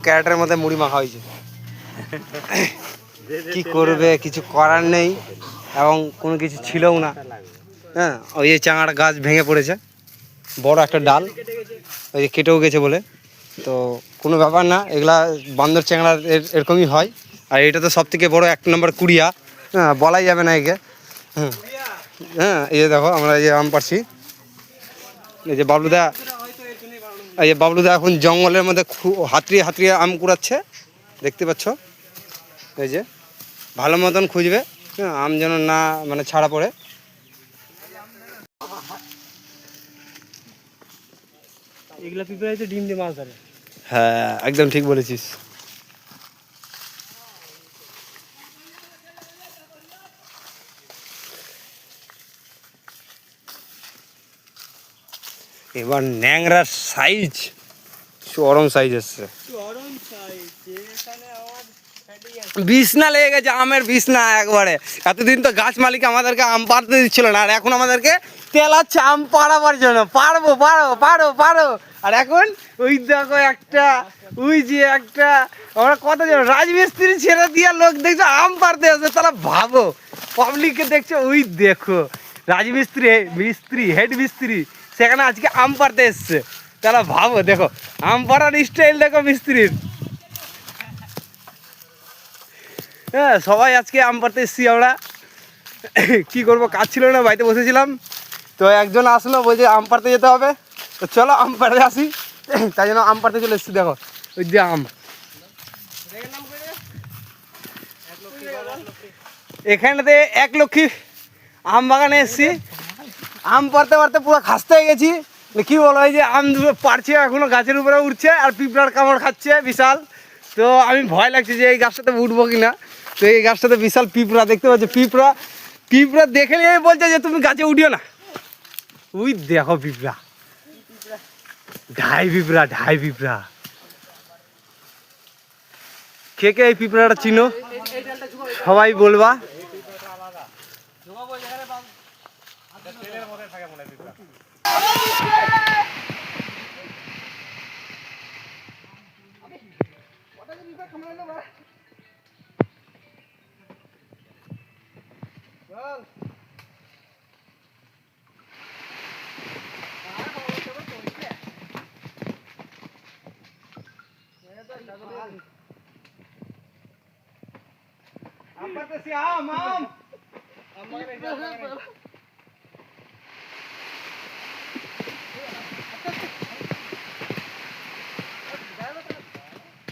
ক্যারেটের মধ্যে মুড়ি মাখা হয়েছে। কি করবে, কিছু করার নেই এবং কোনো কিছু ছিলও না। হ্যাঁ, ওই যে চাঙার গাছ ভেঙে পড়েছে, বড় একটা ডাল, ওই যে কেটেও গেছে বলে। তো কোনো ব্যাপার না, এগুলা বান্দর চ্যাংড়া এরকমই হয়। আর এটা তো সব থেকে বড়ো 1 নম্বর কুড়িয়া, হ্যাঁ, বলাই যাবে না একে। হ্যাঁ হ্যাঁ, এই যে দেখো আমরা এই যে আম পাড়ছি, এই যে বাবলুদা, এই যে বাবলুদা এখন জঙ্গলের মধ্যে হাতড়িয়ে হাতড়িয়ে আম কুড়াচ্ছে, দেখতে পাচ্ছ। এই যে ভালো মতন খুঁজবে, হ্যাঁ, আম যেন না মানে ছাড়া পড়ে। এগুলা পিঁপড়া হচ্ছে ডিম দিয়ে মাছ ধরে। হ্যাঁ, একদম ঠিক বলেছিস। এবার ন্যাংরার সাইজ চরম সাইজ এসছে। বিছনা লেগে গেছে, আমের বিছনা একবারে। এতদিন তো গাছ মালিক আমাদেরকে আম পাড়তে দিচ্ছিল না, আর এখন আমাদেরকে তেলাচ্ছে আম পাড়াবার জন্য। পারবো পারো পারো পারো। আর এখন ওই দেখো একটা, ওই যে একটা, আমরা কতজন রাজমিস্ত্রি ছেড়ে দিয়ে লোক দেখছো আম পাড়তে আসছে। তারা ভাবো, পাবলিককে দেখছো, ওই দেখো রাজমিস্ত্রি, মিস্ত্রি, হেড মিস্ত্রি সেখানে আজকে আম পাড়তে এসছে। তারা ভাবো, দেখো আম পাড়ার স্টাইল দেখো মিস্ত্রির। হ্যাঁ, সবাই আজকে আম পাড়তে এসছি আমরা। কী করবো, কাজ ছিল না, বাড়িতে বসেছিলাম। তো একজন আসলো, বলছে আম পাড়তে যেতে হবে, তো চলো আম পাড়তে আসি। তাই জন্য আম পাড়তে চলে এসছি। দেখো ওই যে আম, এখানেতে 1 লক্ষ্মী আম বাগানে এসছি। আম পাড়তে পারতে পুরো খাসতে হয়ে গেছি। কি বলো, এই যে আম পাড়ছে, এখনো গাছের উপরে উঠছে আর পিঁপড়ার কামড় খাচ্ছে বিশাল। তো আমি ভয় লাগছে যে এই গাছটাতে উঠবো কিনা। তো এই গাছটাতে বিশাল পিঁপড়া দেখতে পাচ্ছি। পিঁপড়া দেখে নিয়ে বলছে যে তুমি গাছে উঠিও না। ওই দেখো পিঁপড়া, ঢাই পিঁপড়া। কে কে এই পিঁপড়াটা চিনো সবাই বলবা। আম